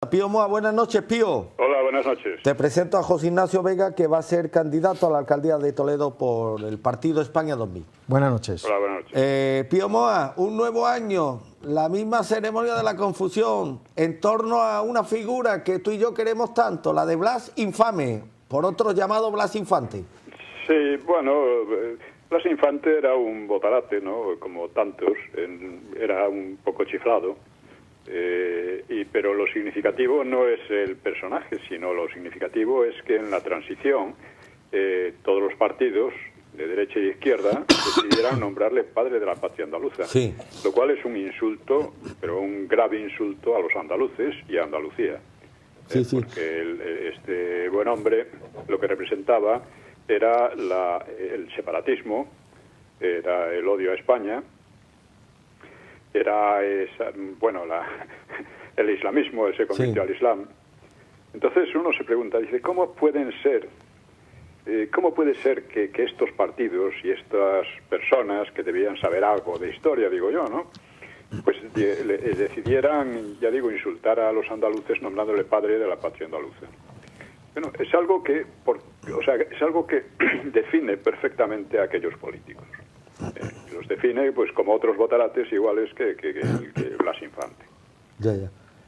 Pío Moa, buenas noches, Pío. Hola, buenas noches. Te presento a José Ignacio Vega, que va a ser candidato a la alcaldía de Toledo por el partido España 2000. Buenas noches. Hola, buenas noches. Pío Moa, un nuevo año, la misma ceremonia de la confusión, en torno a una figura que tú y yo queremos tanto, la de Blas Infame, por otros llamado Blas Infante. Sí, bueno, Blas Infante era un botarate, ¿no? Como tantos, era un poco chiflado. Pero lo significativo no es el personaje, sino lo significativo es que en la transición todos los partidos de derecha y izquierda decidieran nombrarle padre de la patria andaluza, sí. Lo cual es un insulto, pero un grave insulto a los andaluces y a Andalucía, sí, sí. Porque este buen hombre lo que representaba era el separatismo, era el odio a España, era el islamismo, se convirtió al Islam. Entonces uno se pregunta, dice, ¿cómo puede ser que estos partidos y estas personas que debían saber algo de historia, digo yo, ¿no? Pues decidieran, ya digo, insultar a los andaluces nombrándole padre de la patria andaluza. Bueno, es algo que define perfectamente a aquellos políticos. Los define pues como otros botarates iguales que Blas Infante. Ya.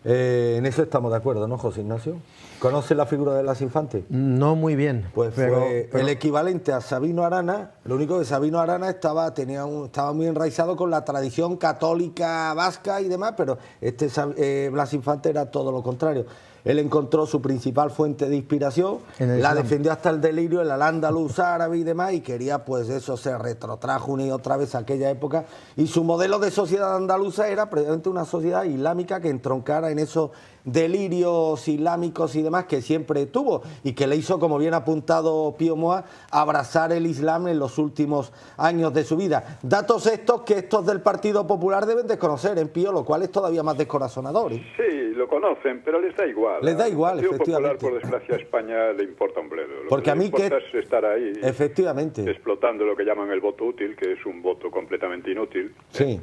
En eso estamos de acuerdo, ¿no, José Ignacio? ¿Conoce la figura de Blas Infante? No muy bien. Pues fue el equivalente a Sabino Arana. Lo único que Sabino Arana estaba muy enraizado con la tradición católica vasca y demás, pero Blas Infante era todo lo contrario. Él encontró su principal fuente de inspiración, la defendió hasta el delirio, el al-Ándalus árabe y demás, y quería, pues eso, se retrotrajo una y otra vez a aquella época, y su modelo de sociedad andaluza era precisamente una sociedad islámica que entroncara en esos delirios islámicos y demás que siempre tuvo, y que le hizo, como bien ha apuntado Pío Moa, abrazar el Islam en los últimos años de su vida. Datos estos que estos del Partido Popular deben desconocer, en Pío, lo cual es todavía más descorazonador, ¿eh? Sí, lo conocen, pero les da igual. Les da igual, al Partido Popular, efectivamente. por desgracia, a España le importa un bledo. Porque a mí que es estar ahí, efectivamente, explotando lo que llaman el voto útil, que es un voto completamente inútil. Sí.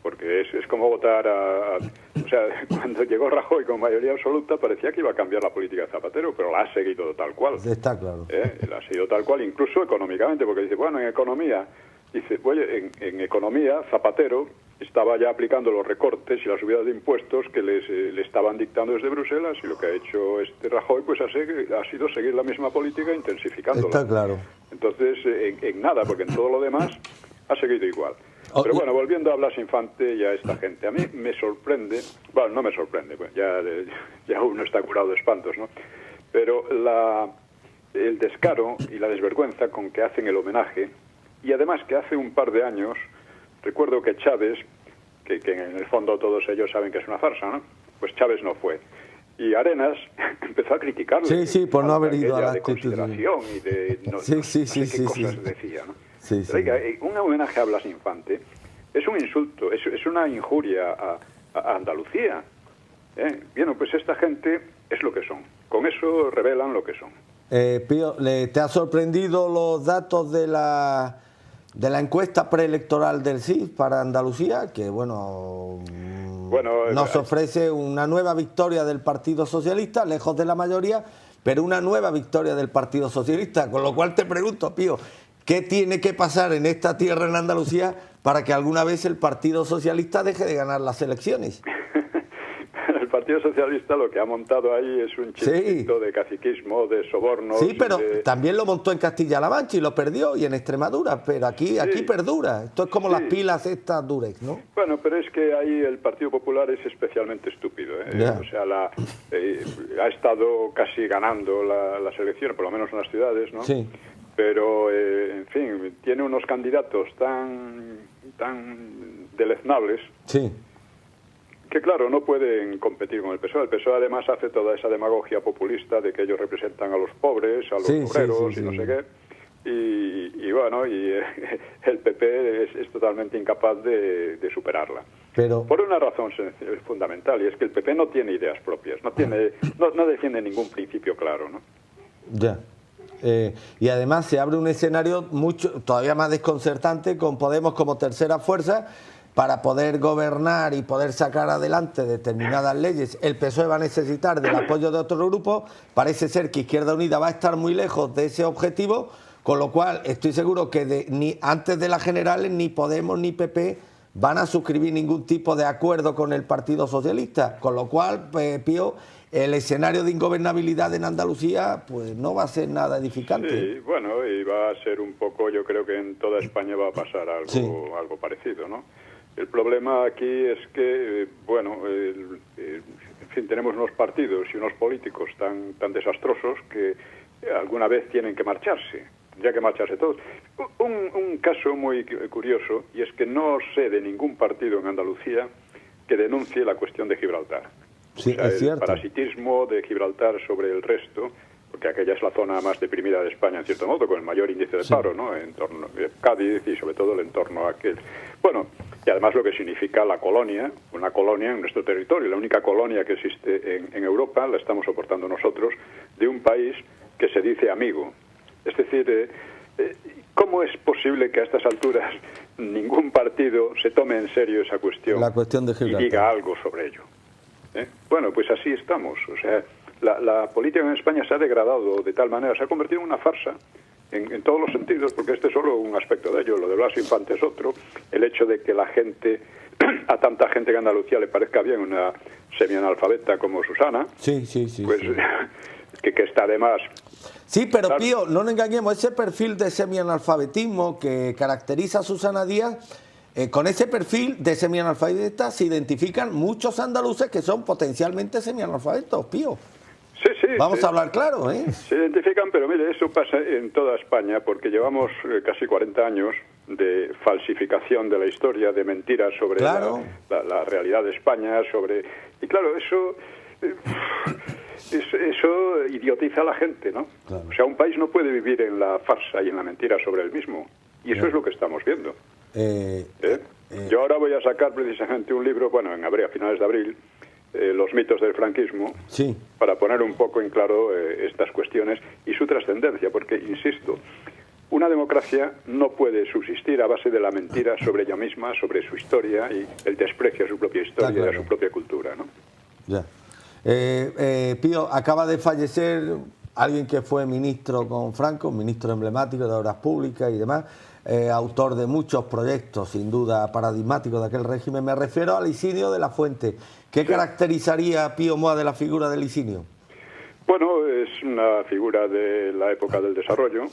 Porque es como votar o sea, cuando llegó Rajoy con mayoría absoluta parecía que iba a cambiar la política de Zapatero, pero la ha seguido tal cual. Está claro. La ha seguido tal cual, incluso económicamente, porque dice, bueno, en economía, en economía Zapatero estaba ya aplicando los recortes y las subidas de impuestos que le estaban dictando desde Bruselas, y lo que ha hecho Rajoy pues ha sido seguir la misma política intensificándola. Está claro. Entonces, en nada, porque en todo lo demás ha seguido igual. Pero bueno, volviendo a Blas Infante y a esta gente, a mí me sorprende, bueno, no me sorprende, pues ya uno está curado de espantos, ¿no? Pero el descaro y la desvergüenza con que hacen el homenaje, y además que hace un par de años, recuerdo que Chávez, que en el fondo todos ellos saben que es una farsa, ¿no? Pues Chávez no fue. Y Arenas empezó a criticarle. Sí, por no haber ido a la consideración y de no sé qué cosas decía, ¿no? Sí. Pero, oiga, un homenaje a Blas Infante es un insulto, es una injuria a Andalucía. Bien, pues esta gente es lo que son. Con eso revelan lo que son. Pío, ¿te ha sorprendido los datos de la encuesta preelectoral del CIS para Andalucía? Que, bueno, nos ofrece una nueva victoria del Partido Socialista, lejos de la mayoría, pero una nueva victoria del Partido Socialista. Con lo cual te pregunto, Pío, ¿qué tiene que pasar en esta tierra, en Andalucía, para que alguna vez el Partido Socialista deje de ganar las elecciones? El Partido Socialista lo que ha montado ahí es un chiquito de caciquismo, de sobornos. Sí, pero también lo montó en Castilla-La Mancha y lo perdió, y en Extremadura, pero aquí perdura. Esto es como las pilas estas Durex, ¿no? Bueno, pero es que ahí el Partido Popular es especialmente estúpido, O sea, ha estado casi ganando las elecciones, por lo menos en las ciudades, ¿no? Sí. Pero, en fin, tiene unos candidatos tan deleznables. Sí. Que claro, no pueden competir con el PSOE. El PSOE además hace toda esa demagogia populista de que ellos representan a los pobres, a los obreros y no sé qué. Y bueno, el PP es totalmente incapaz de superarla. Pero por una razón fundamental, y es que el PP no tiene ideas propias, no defiende ningún principio claro, ¿no? Ya. Y además se abre un escenario todavía más desconcertante con Podemos como tercera fuerza, para poder gobernar y poder sacar adelante determinadas leyes, el PSOE va a necesitar del apoyo de otro grupo. Parece ser que Izquierda Unida va a estar muy lejos de ese objetivo, con lo cual estoy seguro que ni antes de las generales ni Podemos ni PP van a suscribir ningún tipo de acuerdo con el Partido Socialista, con lo cual, Pío, el escenario de ingobernabilidad en Andalucía pues no va a ser nada edificante. Sí, bueno, y va a ser un poco, yo creo que en toda España va a pasar algo, sí, algo parecido, ¿no? El problema aquí es que, bueno, en fin, tenemos unos partidos y unos políticos tan desastrosos que alguna vez tienen que marcharse, tendría que marcharse todos. Un caso muy curioso, y es que no sé de ningún partido en Andalucía que denuncie la cuestión de Gibraltar. Sí, o sea, es cierto. El parasitismo de Gibraltar sobre el resto, porque aquella es la zona más deprimida de España, en cierto modo, con el mayor índice de paro, ¿no? En torno a Cádiz y sobre todo el entorno aquel. Bueno, y además lo que significa la colonia, una colonia en nuestro territorio, la única colonia que existe en Europa, la estamos soportando nosotros, de un país que se dice amigo. Es decir, ¿cómo es posible que a estas alturas ningún partido se tome en serio esa cuestión, la cuestión de Gibraltar, y diga algo sobre ello? Bueno, pues así estamos. O sea, la política en España se ha degradado de tal manera, se ha convertido en una farsa en todos los sentidos, porque este es solo un aspecto de ello. Lo de Blas Infante es otro. El hecho de que la gente, a tanta gente en Andalucía le parezca bien una semianalfabeta como Susana, sí, pues sí. Que está además... Sí, pero claro, Pío, no nos engañemos, ese perfil de semianalfabetismo que caracteriza a Susana Díaz, con ese perfil de semianalfabeta se identifican muchos andaluces que son potencialmente semianalfabetos, Pío. Sí, sí. Vamos a hablar claro, ¿eh? Se identifican, pero mire, eso pasa en toda España, porque llevamos casi 40 años de falsificación de la historia, de mentiras sobre claro, la realidad de España, sobre... Y claro, eso idiotiza a la gente, ¿no? Claro. O sea, un país no puede vivir en la farsa y en la mentira sobre él mismo. Y eso es lo que estamos viendo. Yo ahora voy a sacar precisamente un libro, bueno, en abril, a finales de abril, Los mitos del franquismo, sí, para poner un poco en claro estas cuestiones y su trascendencia, porque, insisto, una democracia no puede subsistir a base de la mentira sobre ella misma, sobre su historia y el desprecio a su propia historia, claro, y a su propia cultura, ¿no? Ya. Pío, acaba de fallecer alguien que fue ministro con Franco, ministro emblemático de Obras Públicas y demás, autor de muchos proyectos, sin duda paradigmáticos de aquel régimen. Me refiero a Licinio de la Fuente. ¿Qué caracterizaría Pío Moa de la figura de Licinio? Bueno, es una figura de la época del desarrollo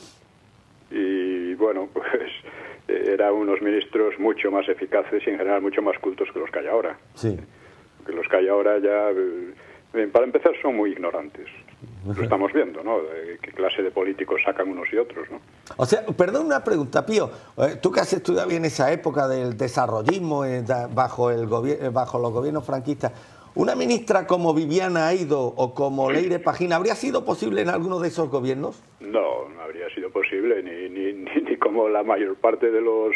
y, bueno, pues eran unos ministros mucho más eficaces y en general mucho más cultos que los que hay ahora. Sí. Porque los que hay ahora ya, para empezar, son muy ignorantes. Lo estamos viendo, ¿no? De qué clase de políticos sacan unos y otros, ¿no? O sea, perdón una pregunta, Pío. Tú que has estudiado bien esa época del desarrollismo bajo los gobiernos franquistas, ¿una ministra como Viviana Aido o como Leire Pagín habría sido posible en alguno de esos gobiernos? No, no habría sido posible, ni como la mayor parte de los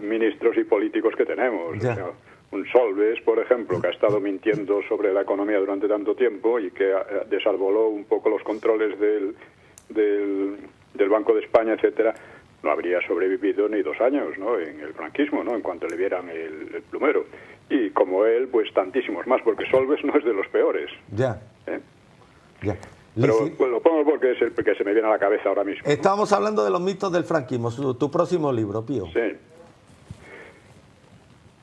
ministros y políticos que tenemos. O sea, un Solbes, por ejemplo, que ha estado mintiendo sobre la economía durante tanto tiempo y que desarboló un poco los controles del Banco de España, etcétera, no habría sobrevivido ni 2 años, ¿no? En el franquismo, ¿no? En cuanto le vieran el plumero. Y como él, pues tantísimos más, porque Solbes no es de los peores. Ya. Ya. Pero pues, lo pongo porque es el que se me viene a la cabeza ahora mismo, ¿no? Estábamos hablando de los mitos del franquismo, tu próximo libro, Pío. Sí.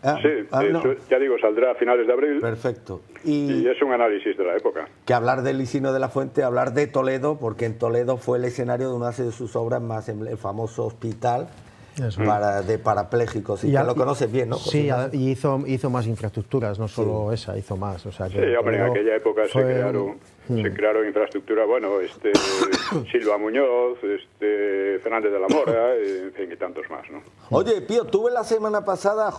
No. Ya digo, saldrá a finales de abril. Perfecto. Y es un análisis de la época. Que hablar de Licinio de la Fuente, hablar de Toledo, porque en Toledo fue el escenario de una de sus obras más, el famoso hospital de parapléjicos. Y que lo conoces bien, ¿no? Sí, y hizo más infraestructuras, no solo esa, hizo más. O sea, que sí, hombre, en aquella época se crearon infraestructura, bueno, Silva Muñoz, Fernández de la Mora, en fin, y tantos más, ¿no? Oye, Pío, tuve la semana pasada a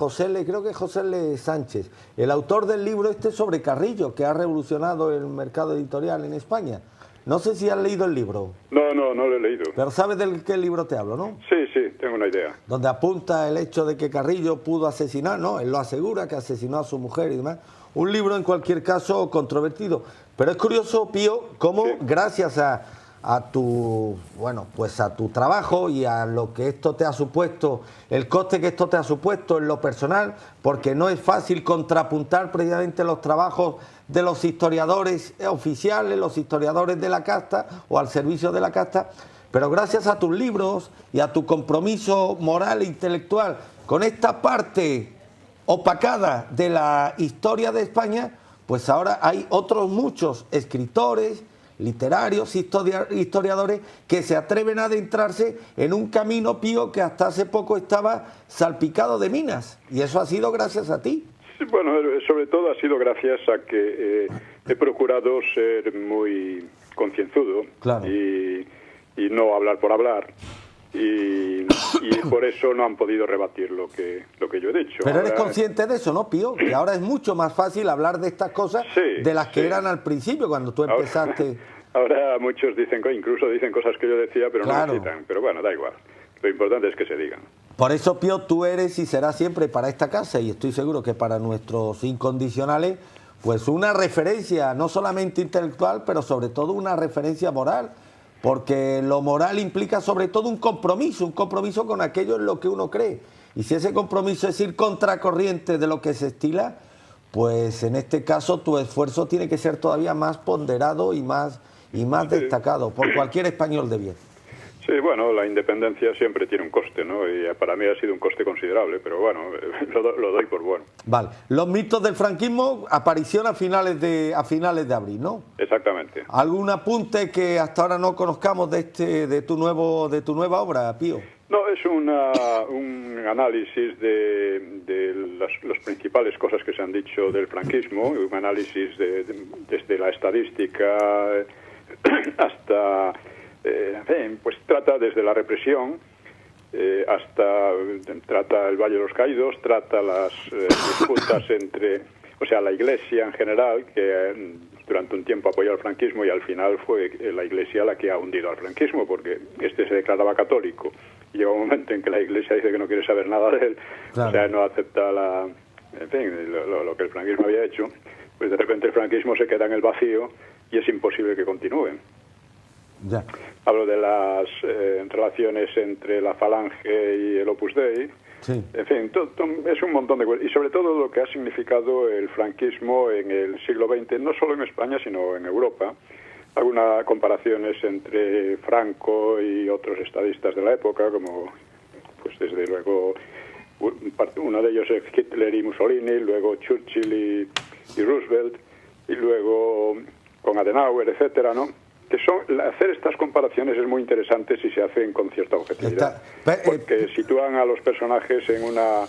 creo que José L. Sánchez, el autor del libro sobre Carrillo, que ha revolucionado el mercado editorial en España. No sé si has leído el libro. No lo he leído. Pero sabes de qué libro te hablo, ¿no? Sí, tengo una idea. Donde apunta el hecho de que Carrillo pudo asesinar, ¿no? Él lo asegura, que asesinó a su mujer y demás. Un libro, en cualquier caso, controvertido. Pero es curioso, Pío, cómo gracias a a tu, bueno, pues a tu trabajo y a lo que esto te ha supuesto, el coste que esto te ha supuesto en lo personal, porque no es fácil contrapuntar precisamente los trabajos de los historiadores oficiales, los historiadores de la casta o al servicio de la casta, pero gracias a tus libros y a tu compromiso moral e intelectual con esta parte opacada de la historia de España, pues ahora hay otros muchos escritores, literarios, historiadores que se atreven a adentrarse en un camino, Pío, que hasta hace poco estaba salpicado de minas, y eso ha sido gracias a ti. Sí, bueno, sobre todo ha sido gracias a que he procurado ser muy concienzudo, claro, y no hablar por hablar. Y por eso no han podido rebatir lo que yo he dicho. Pero eres consciente de eso, ¿no, Pío? Que ahora es mucho más fácil hablar de estas cosas, sí, de las que eran al principio, cuando tú empezaste. Ahora muchos dicen, incluso dicen cosas que yo decía, pero claro, no las citan. Pero bueno, da igual. Lo importante es que se digan. Por eso, Pío, tú eres y serás siempre para esta casa, y estoy seguro que para nuestros incondicionales, pues una referencia, no solamente intelectual, pero sobre todo una referencia moral. Porque lo moral implica sobre todo un compromiso con aquello en lo que uno cree. Y si ese compromiso es ir contracorriente de lo que se estila, pues en este caso tu esfuerzo tiene que ser todavía más ponderado y más destacado por cualquier español de bien. Sí, bueno, la independencia siempre tiene un coste, ¿no? Y para mí ha sido un coste considerable, pero bueno, lo doy por bueno. Vale. Los mitos del franquismo, aparición a finales de abril, ¿no? Exactamente. ¿Algún apunte que hasta ahora no conozcamos de tu nueva obra, Pío? No, es un análisis de las principales cosas que se han dicho del franquismo, un análisis desde la estadística hasta... pues trata desde la represión trata el Valle de los Caídos, trata las disputas entre, o sea, la Iglesia en general, que durante un tiempo apoyó al franquismo y al final fue la Iglesia la que ha hundido al franquismo, porque se declaraba católico y llega un momento en que la Iglesia dice que no quiere saber nada de él, claro, o sea, no acepta lo que el franquismo había hecho, pues de repente el franquismo se queda en el vacío y es imposible que continúe. Ya. Hablo de las relaciones entre la Falange y el Opus Dei. Sí. En fin, es un montón de cosas. Y sobre todo lo que ha significado el franquismo en el siglo XX, no solo en España, sino en Europa. Algunas comparaciones entre Franco y otros estadistas de la época, como, pues desde luego, uno de ellos es Hitler y Mussolini, luego Churchill y Roosevelt, y luego con Adenauer, etcétera, ¿no? Que hacer estas comparaciones es muy interesante si se hacen con cierta objetividad, porque sitúan a los personajes en una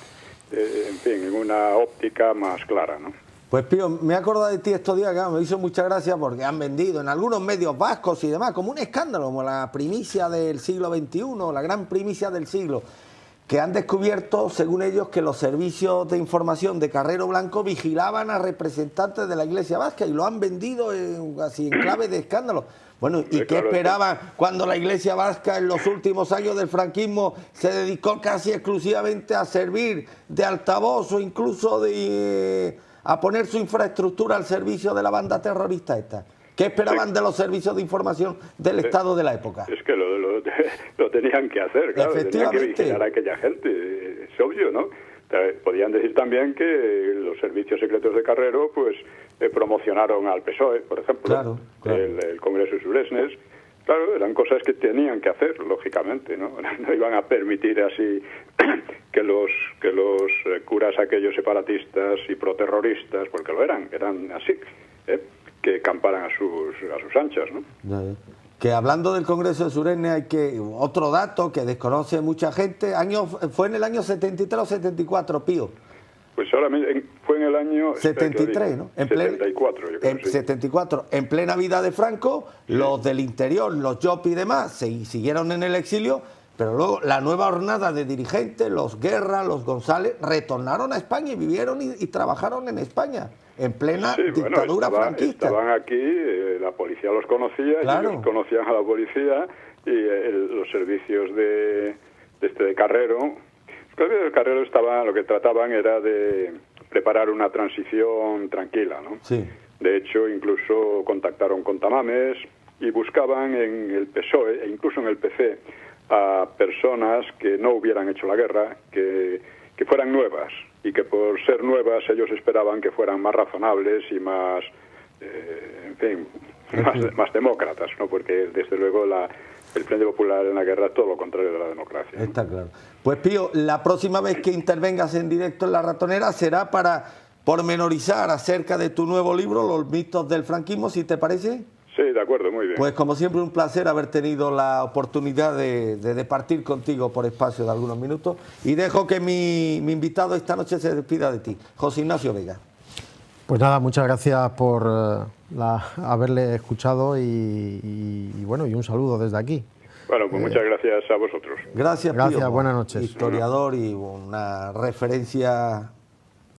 óptica más clara, ¿no? Pues Pío, me he acordado de ti estos días, que me hizo mucha gracia porque han vendido en algunos medios vascos y demás como un escándalo, como la primicia del siglo XXI, la gran primicia del siglo, que han descubierto, según ellos, que los servicios de información de Carrero Blanco vigilaban a representantes de la Iglesia vasca y lo han vendido así en clave de escándalo. Bueno, ¿y qué esperaban cuando la Iglesia vasca en los últimos años del franquismo se dedicó casi exclusivamente a servir de altavoz o incluso a poner su infraestructura al servicio de la banda terrorista esta? ¿Qué esperaban de los servicios de información del Estado de la época? Es que lo tenían que hacer, claro, tenían que vigilar a aquella gente, es obvio, ¿no? Podían decir también que los servicios secretos de Carrero pues promocionaron al PSOE, por ejemplo, claro. El Congreso de Suresnes. Claro, eran cosas que tenían que hacer, lógicamente, ¿no? No iban a permitir así que los curas aquellos separatistas y proterroristas, porque lo eran así, que camparan a sus anchas, ¿no? Ya. Que hablando del Congreso de Suresnes, otro dato que desconoce mucha gente, fue en el año 73 o 74, Pío. Pues ahora fue en el año 73, ¿no? 74, yo creo. En 74, en plena vida de Franco, sí. Los del interior, los Job y demás, siguieron en el exilio, pero luego la nueva hornada de dirigentes, los Guerra, los González, retornaron a España y vivieron y trabajaron en España, en plena dictadura franquista. Estaban aquí, la policía los conocía, claro. Ellos conocían a la policía y los servicios de Carrero. Los Carrero lo que trataban era de preparar una transición tranquila, ¿no? Sí. De hecho, incluso contactaron con Tamames, y buscaban en el PSOE e incluso en el PC a personas que no hubieran hecho la guerra, que fueran nuevas, y que por ser nuevas ellos esperaban que fueran más razonables y más, en fin, más demócratas, ¿no? Porque desde luego el Frente Popular en la guerra es todo lo contrario de la democracia. Está claro. Pues Pío, la próxima vez que intervengas en directo en La Ratonera será para pormenorizar acerca de tu nuevo libro, Los mitos del franquismo, ¿si te parece? Sí, de acuerdo, muy bien. Pues como siempre un placer haber tenido la oportunidad de departir contigo por espacio de algunos minutos, y dejo que mi invitado esta noche se despida de ti, José Ignacio Vega. Pues nada, muchas gracias por haberle escuchado y bueno, y un saludo desde aquí. Bueno, pues muchas gracias a vosotros. Gracias, Pío, buenas noches. historiador y una referencia